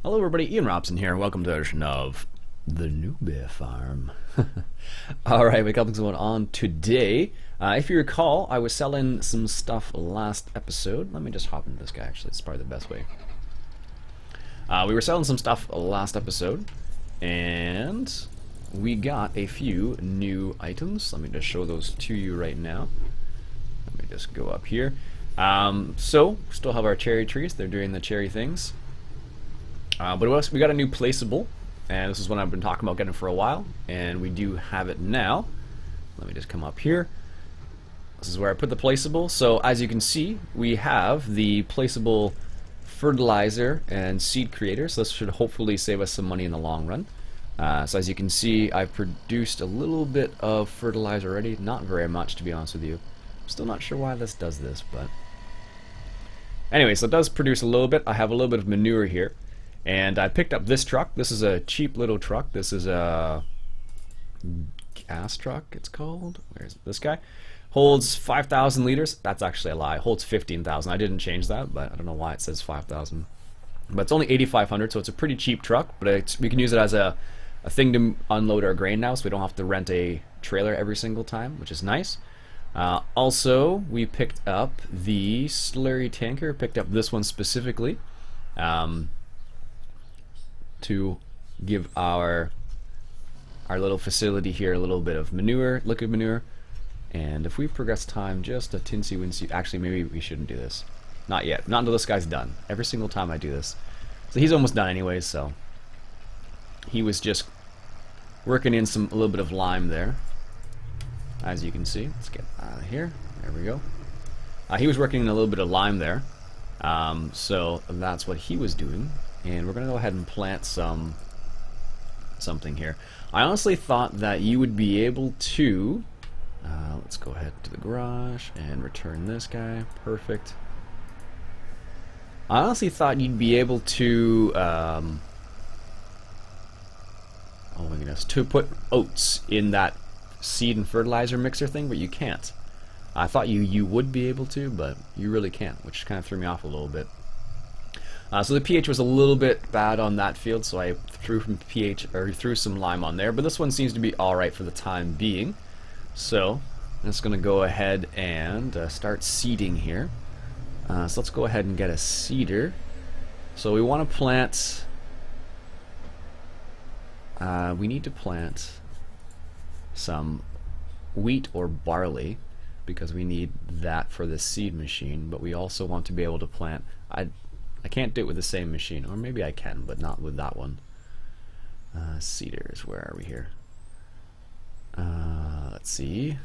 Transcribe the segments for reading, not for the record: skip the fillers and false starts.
Hello everybody, Iain Robson here. Welcome to the edition of the Newbie Farm. Alright, we got things going on today. If you recall, I was selling some stuff last episode. Let me just hop into this guy, actually. It's probably the best way. We were selling some stuff last episode, and we got a few new items. Let me just show those to you right now. Let me just go up here. So, still have our cherry trees. They're doing the cherry things. But we got a new placeable, and this is one I've been talking about getting for a while, and we do have it now. Let me just come up here. This is where I put the placeable. So as you can see, we have the placeable fertilizer and seed creator, so this should hopefully save us some money in the long run. So as you can see, I've produced a little bit of fertilizer already, not very much to be honest with you. I'm still not sure why this does this, but anyway, so it does produce a little bit. I have a little bit of manure here. And I picked up this truck. This is a cheap little truck. This is a gas truck, it's called. Where's this guy? Holds 5,000 liters. That's actually a lie. Holds 15,000. I didn't change that, but I don't know why it says 5,000. But it's only 8,500, so it's a pretty cheap truck. But we can use it as a thing to unload our grain now, so we don't have to rent a trailer every single time, which is nice. Also, we picked up the slurry tanker. Picked up this one specifically. To give our little facility here a little bit of manure, liquid manure. And if we progress time just a tinsy-wincy, actually maybe we shouldn't do this. Not yet, not until this guy's done. Every single time I do this. So he's almost done anyways, so he was just working in a little bit of lime there. As you can see, let's get out of here. There we go. He was working in a little bit of lime there. So that's what he was doing. And we're going to go ahead and plant something here. I honestly thought that you would be able to... let's go ahead to the garage and return this guy. Perfect. I honestly thought you'd be able to... oh my goodness. To put oats in that seed and fertilizer mixer thing, but you can't. I thought you would be able to, but you really can't, which kind of threw me off a little bit. So the pH was a little bit bad on that field, so I threw some lime on there. But this one seems to be all right for the time being. So I'm just going to go ahead and start seeding here. So let's go ahead and get a seeder. So we want to plant. We need to plant some wheat or barley because we need that for the seed machine. But we also want to be able to plant. I can't do it with the same machine, or maybe I can, but not with that one. Cedars, where are we here? Let's see.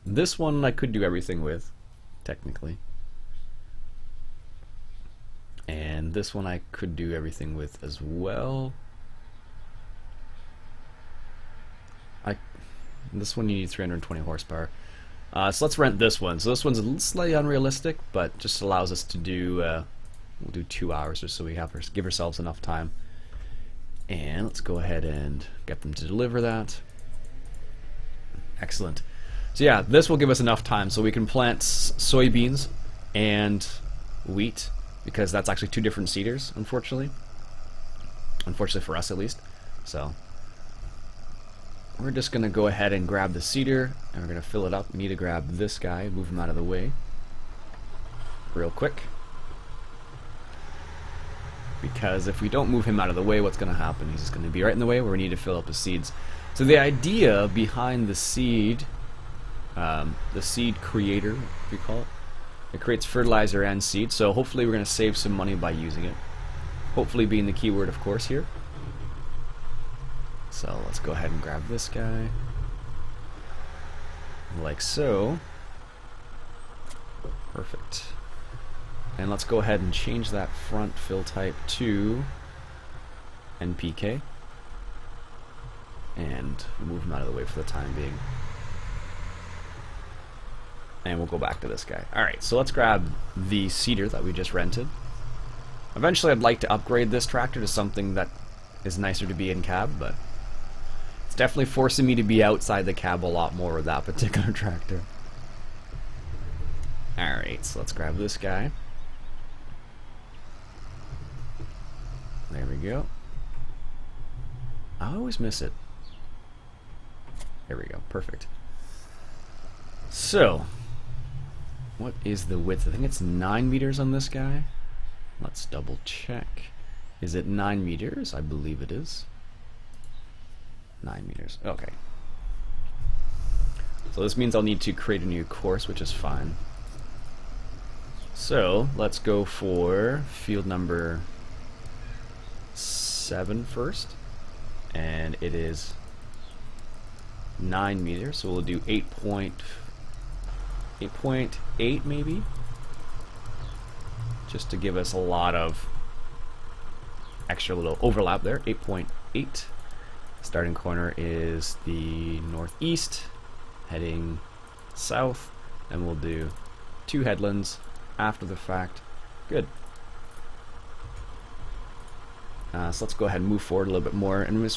This one I could do everything with, technically. And this one I could do everything with as well. This one you need 320 horsepower. So let's rent this one. So this one's a little slightly unrealistic, but just allows us to do, we'll do 2 hours just so we give ourselves enough time. And let's go ahead and get them to deliver that. Excellent. So yeah, this will give us enough time so we can plant soybeans and wheat, because that's actually two different seeders, unfortunately. Unfortunately for us, at least. So we're just going to go ahead and grab the seeder, and we're going to fill it up. We need to grab this guy, move him out of the way real quick. Because if we don't move him out of the way, what's going to happen? He's just going to be right in the way where we need to fill up the seeds. So the idea behind the seed creator, if we call it, it creates fertilizer and seed. So hopefully we're going to save some money by using it. Hopefully being the keyword, of course, here. So let's go ahead and grab this guy, like so. Perfect. And let's go ahead and change that front fill type to NPK and move him out of the way for the time being. And we'll go back to this guy. Alright, so let's grab the seeder that we just rented. Eventually I'd like to upgrade this tractor to something that is nicer to be in cab, but it's definitely forcing me to be outside the cab a lot more with that particular tractor. Alright, so let's grab this guy. There we go. I always miss it. There we go. Perfect. So, what is the width? I think it's 9 meters on this guy. Let's double check. Is it 9 meters? I believe it is. 9 meters. Okay. So this means I'll need to create a new course, which is fine. So let's go for field number 7 first. And it is 9 meters. So we'll do 8.8 maybe. Just to give us a lot of extra little overlap there. 8.8. Starting corner is the northeast, heading south, and we'll do 2 headlands after the fact. Good. So let's go ahead and move forward a little bit more. And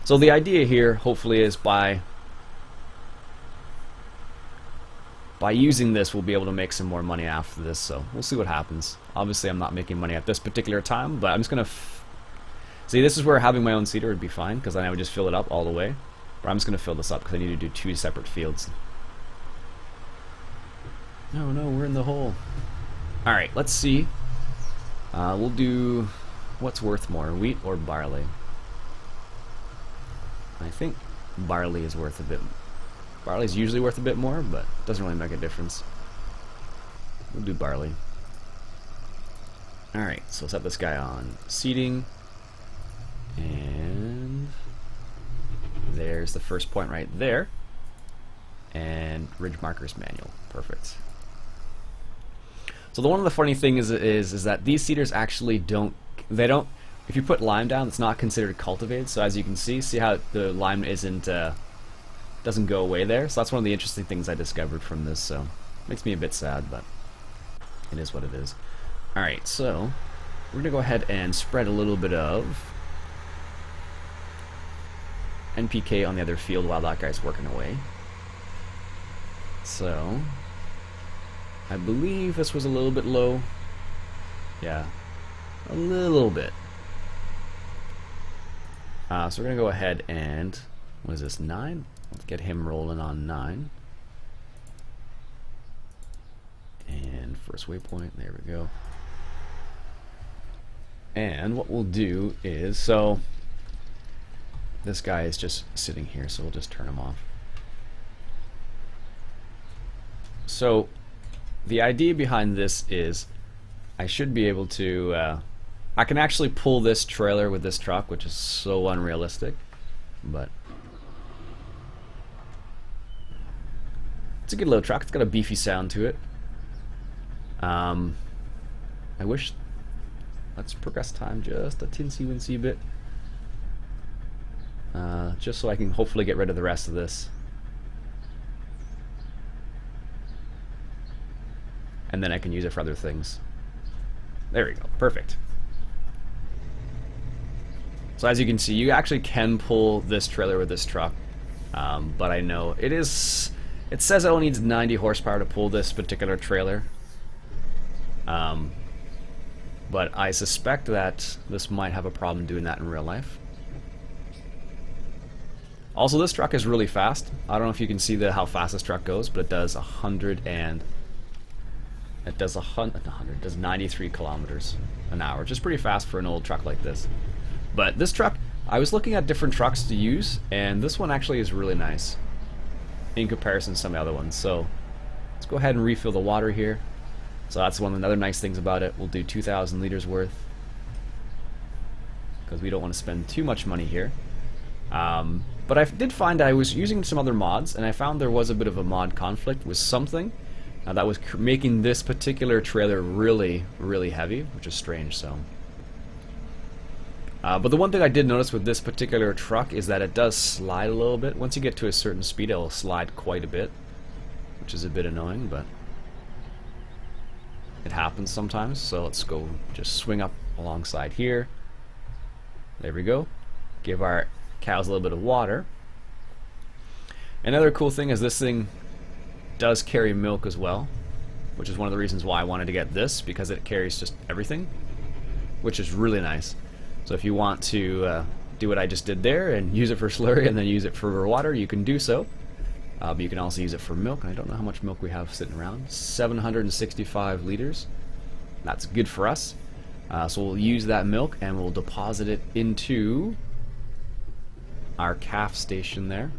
so the idea here, hopefully, is by using this, we'll be able to make some more money after this. So we'll see what happens. Obviously, I'm not making money at this particular time, but I'm just gonna see. This is where having my own seeder would be fine, because then I would just fill it up all the way. But I'm just gonna fill this up because I need to do 2 separate fields. No, we're in the hole. All right, let's see. We'll do what's worth more, wheat or barley. I think barley is worth a bit. Barley's usually worth a bit more, but it doesn't really make a difference. We'll do barley. All right, so set this guy on seeding. And there's the first point right there. And ridge markers manual. Perfect. So one of the funny things is that these seeders actually don't, if you put lime down, it's not considered cultivated. So as you can see how the lime doesn't go away there. So that's one of the interesting things I discovered from this. So it makes me a bit sad, but it is what it is. All right, so we're gonna go ahead and spread a little bit of NPK on the other field while that guy's working away. So I believe this was a little bit low. Yeah, a little bit. So we're gonna go ahead and, what is this, 9? Let's get him rolling on 9. And first waypoint, there we go. And what we'll do is, so this guy is just sitting here, so we'll just turn him off. So the idea behind this is I should be able to, I can actually pull this trailer with this truck, which is so unrealistic, but it's a good little truck. It's got a beefy sound to it. I wish, let's progress time just a tinsy-wincy bit. Just so I can hopefully get rid of the rest of this. And then I can use it for other things. There we go. Perfect. So as you can see, you actually can pull this trailer with this truck. But I know it says it only needs 90 horsepower to pull this particular trailer. But I suspect that this might have a problem doing that in real life. Also, this truck is really fast. I don't know if you can see how fast this truck goes, but it does 93 kilometers an hour, which is pretty fast for an old truck like this. But this truck, I was looking at different trucks to use, and this one actually is really nice in comparison to some of the other ones. So let's go ahead and refill the water here. So that's one of the other nice things about it. We'll do 2,000 liters worth because we don't want to spend too much money here. But I did find I was using some other mods, and I found there was a bit of a mod conflict with something that was making this particular trailer really, really heavy, which is strange. So, but the one thing I did notice with this particular truck is that it does slide a little bit. Once you get to a certain speed, it'll slide quite a bit, which is a bit annoying, but it happens sometimes. So let's go just swing up alongside here. There we go. Give our cows a little bit of water. Another cool thing is this thing does carry milk as well, which is one of the reasons why I wanted to get this, because it carries just everything, which is really nice. So if you want to do what I just did there and use it for slurry and then use it for water, you can do so. But you can also use it for milk. I don't know how much milk we have sitting around. 765 liters. That's good for us. So we'll use that milk and we'll deposit it into our calf station there.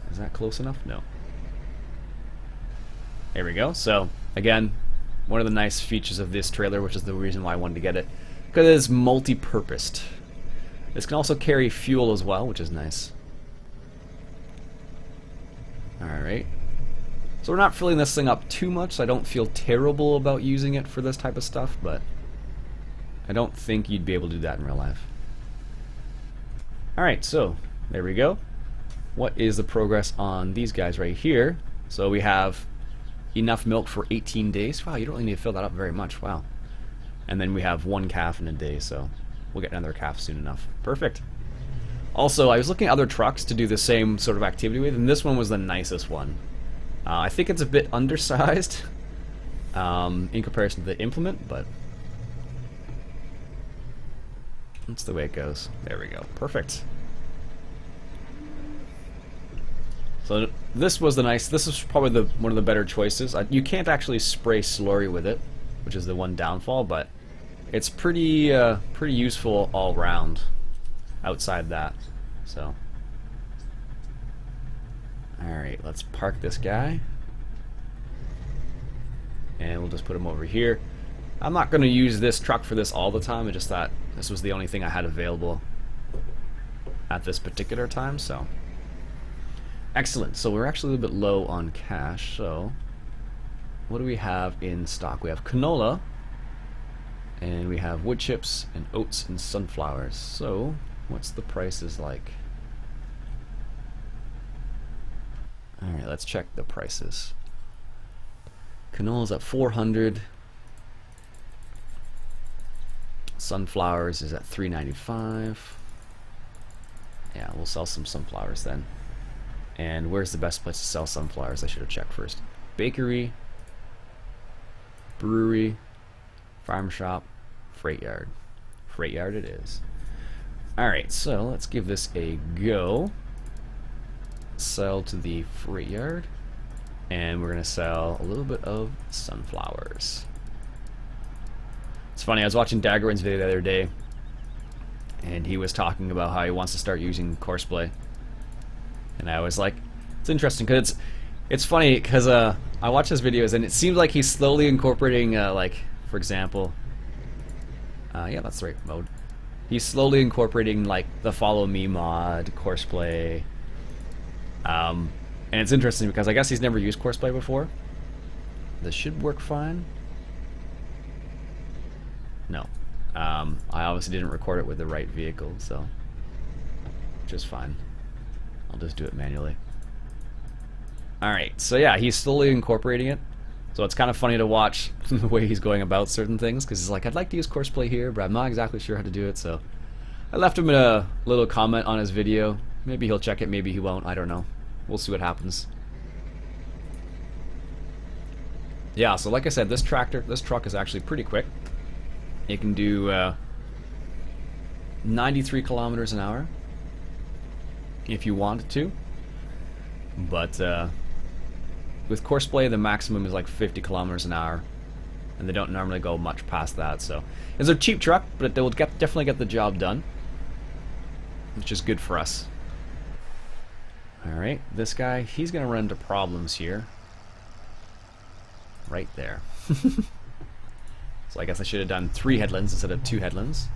Is that close enough? No. There we go. So again, one of the nice features of this trailer, which is the reason why I wanted to get it, because it's multi-purposed. This can also carry fuel as well, which is nice. Alright. So we're not filling this thing up too much, so I don't feel terrible about using it for this type of stuff, but I don't think you'd be able to do that in real life. Alright, so there we go. What is the progress on these guys right here? So we have enough milk for 18 days. Wow, you don't really need to fill that up very much. Wow. And then we have one calf in a day, so we'll get another calf soon enough. Perfect. Also, I was looking at other trucks to do the same sort of activity with, and this one was the nicest one. I think it's a bit undersized in comparison to the implement, but that's the way it goes. There we go. Perfect. So this was this is probably one of the better choices. You can't actually spray slurry with it, which is the one downfall, but it's pretty useful all round outside that. So alright, let's park this guy and we'll just put him over here. I'm not going to use this truck for this all the time. I just thought this was the only thing I had available at this particular time, so excellent. So we're actually a little bit low on cash, so what do we have in stock? We have canola, and we have wood chips, and oats, and sunflowers. So what's the prices like? Alright, let's check the prices. Canola's at 400. Sunflowers is at 395. Yeah, we'll sell some sunflowers then. And where's the best place to sell sunflowers? I should have checked first. Bakery, brewery, farm shop, freight yard. Freight yard it is. Alright, so let's give this a go. Sell to the freight yard. And we're going to sell a little bit of sunflowers. It's funny, I was watching Daggerwin's video the other day, and he was talking about how he wants to start using Courseplay. And I was like, it's interesting because it's funny because I watch his videos and it seems like he's slowly incorporating like, for example, yeah, that's the right mode. He's slowly incorporating like the follow me mod, Courseplay, and it's interesting because I guess he's never used Courseplay before. This should work fine. No, I obviously didn't record it with the right vehicle, so which is fine. I'll just do it manually. Alright, so yeah, he's slowly incorporating it. So it's kind of funny to watch the way he's going about certain things, because he's like, I'd like to use Courseplay here, but I'm not exactly sure how to do it, so I left him a little comment on his video. Maybe he'll check it, maybe he won't, I don't know. We'll see what happens. Yeah, so like I said, this truck is actually pretty quick. It can do 93 kilometers an hour. If you wanted to, but with Courseplay the maximum is like 50 kilometers an hour, and they don't normally go much past that. So it's a cheap truck, but they will definitely get the job done, which is good for us. Alright, this guy, he's gonna run into problems here. Right there. So I guess I should have done 3 headlands instead of 2 headlands.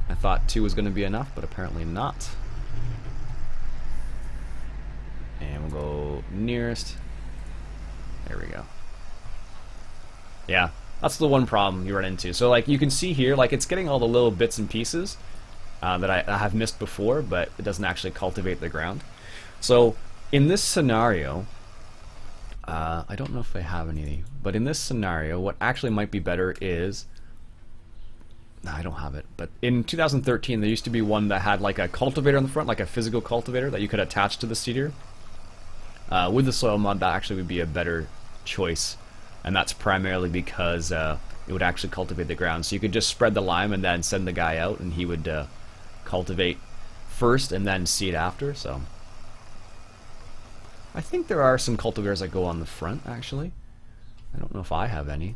I thought 2 was gonna be enough, but apparently not. And we'll go nearest. There we go. Yeah, that's the one problem you run into. So like you can see here, like it's getting all the little bits and pieces that I have missed before, but it doesn't actually cultivate the ground. So in this scenario, I don't know if they have any, but in this scenario, what actually might be better is, no, I don't have it, but in 2013 there used to be one that had like a cultivator on the front, like a physical cultivator that you could attach to the seeder. With the soil mod, that actually would be a better choice, and that's primarily because it would actually cultivate the ground. So you could just spread the lime and then send the guy out, and he would cultivate first and then seed after. So I think there are some cultivators that go on the front, actually. I don't know if I have any.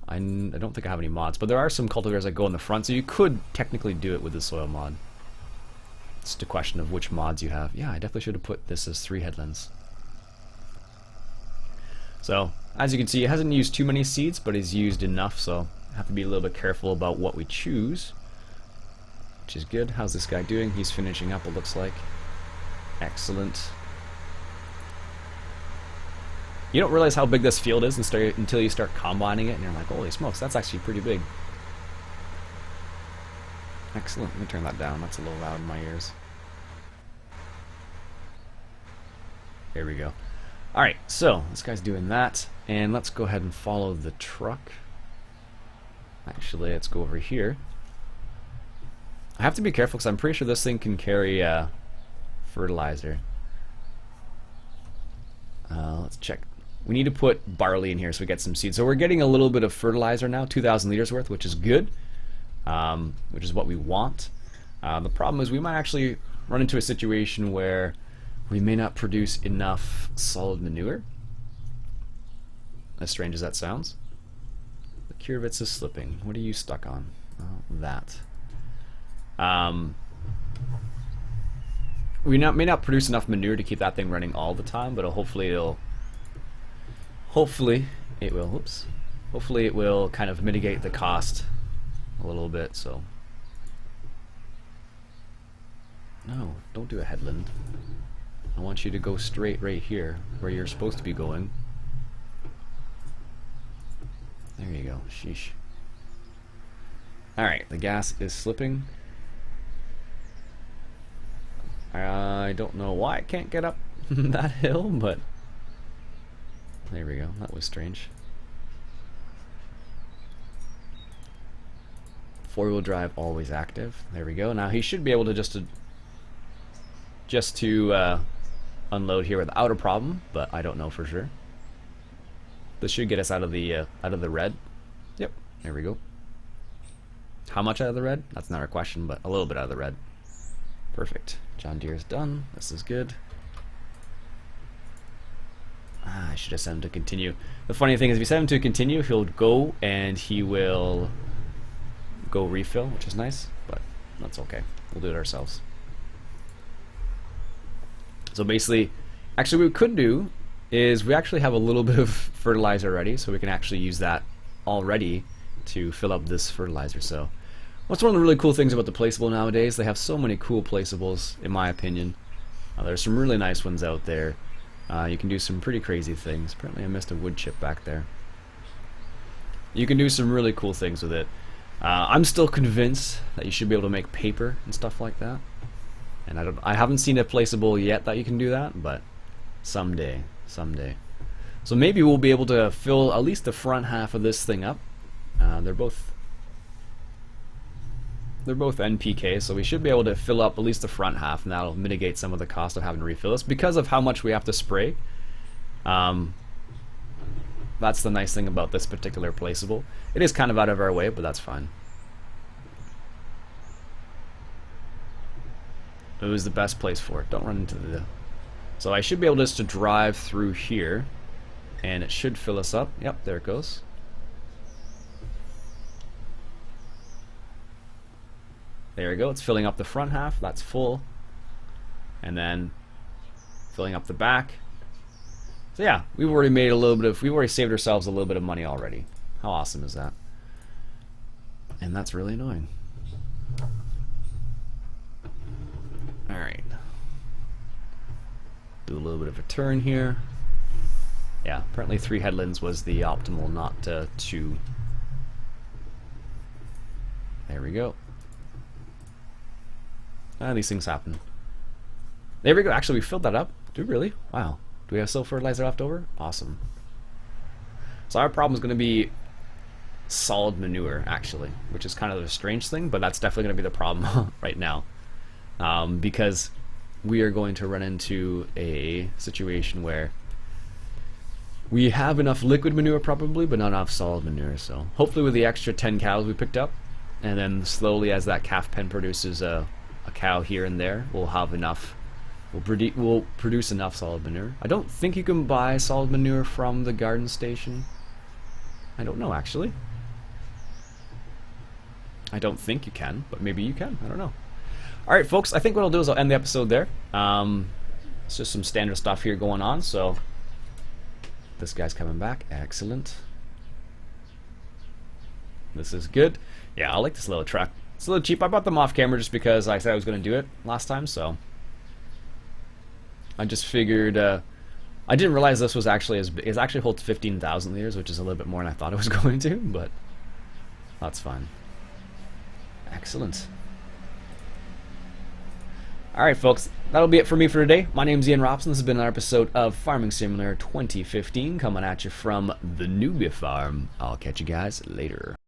I don't think I have any mods, but there are some cultivators that go on the front, so you could technically do it with the soil mod. It's just a question of which mods you have. Yeah, I definitely should have put this as 3 headlands. So, as you can see, it hasn't used too many seeds, but it's used enough, so I have to be a little bit careful about what we choose, which is good. How's this guy doing? He's finishing up, it looks like. Excellent. You don't realize how big this field is until you start combining it, and you're like, holy smokes, that's actually pretty big. Excellent. Let me turn that down. That's a little loud in my ears. There we go. Alright, so this guy's doing that, and let's go ahead and follow the truck. Actually, let's go over here. I have to be careful because I'm pretty sure this thing can carry fertilizer. Let's check. We need to put barley in here so we get some seeds. So we're getting a little bit of fertilizer now, 2,000 liters worth, which is good, which is what we want. The problem is we might actually run into a situation where we may not produce enough solid manure, as strange as that sounds. The Curvitz is slipping. What are you stuck on? Oh, that. We may not produce enough manure to keep that thing running all the time, but hopefully it will kind of mitigate the cost a little bit. So no, don't do a headland. I want you to go straight right here where you're supposed to be going. There you go. Sheesh. Alright, the gas is slipping. I don't know why I can't get up that hill, but there we go. That was strange. 4-wheel drive always active. There we go. Now he should be able to just to unload here without a problem, but I don't know for sure. This should get us out of the red. Yep, there we go. How much out of the red? That's not a question, but a little bit out of the red. Perfect. John Deere's done. This is good. I should have set him to continue. The funny thing is, if you set him to continue, he'll go and he will go refill, which is nice, but that's okay. We'll do it ourselves. So basically, actually what we could do is we actually have a little bit of fertilizer ready, so we can actually use that already to fill up this fertilizer. So what's one of the really cool things about the placeable nowadays? They have so many cool placeables, in my opinion. There's some really nice ones out there. You can do some pretty crazy things. Apparently I missed a wood chip back there. You can do some really cool things with it. I'm still convinced that you should be able to make paper and stuff like that. And I haven't seen a placeable yet that you can do that, but someday. So maybe we'll be able to fill at least the front half of this thing up. They're both NPK, so we should be able to fill up at least the front half, and that'll mitigate some of the cost of having to refill this because of how much we have to spray. That's the nice thing about this particular placeable. It is kind of out of our way, but that's fine. It was the best place for it. Don't run into the... So I should be able just to drive through here, and it should fill us up. Yep, there it goes. There we go. It's filling up the front half. That's full. And then filling up the back. So yeah, we've already made a little bit of... We've already saved ourselves a little bit of money already. How awesome is that? And that's really annoying. Alright. Do a little bit of a turn here. Yeah, apparently 3 headlands was the optimal, not 2. There we go. These things happen. There we go. Actually, we filled that up. Do we really? Wow. Do we have still fertilizer left over? Awesome. So our problem is going to be solid manure, actually, which is kind of a strange thing, but that's definitely going to be the problem right now. Because we are going to run into a situation where We have enough liquid manure probably, but not enough solid manure. So hopefully with the extra 10 cows we picked up, and then slowly as that calf pen produces a cow here and there, we'll have enough. We'll produce enough solid manure. I don't think you can buy solid manure from the garden station. I don't know actually. I don't think you can, but maybe you can. I don't know. Alright folks, I think what I'll do is I'll end the episode there. It's just some standard stuff here going on, so this guy's coming back. Excellent. This is good. Yeah, I like this little truck. It's a little cheap. I bought them off camera just because I said I was going to do it last time, so I just figured, I didn't realize this was actually it actually holds 15,000 liters, which is a little bit more than I thought it was going to, but that's fine. Excellent. Alright folks, that'll be it for me for today. My name's Iain Robson. This has been another episode of Farming Simulator 2015 coming at you from the Newbie farm. I'll catch you guys later.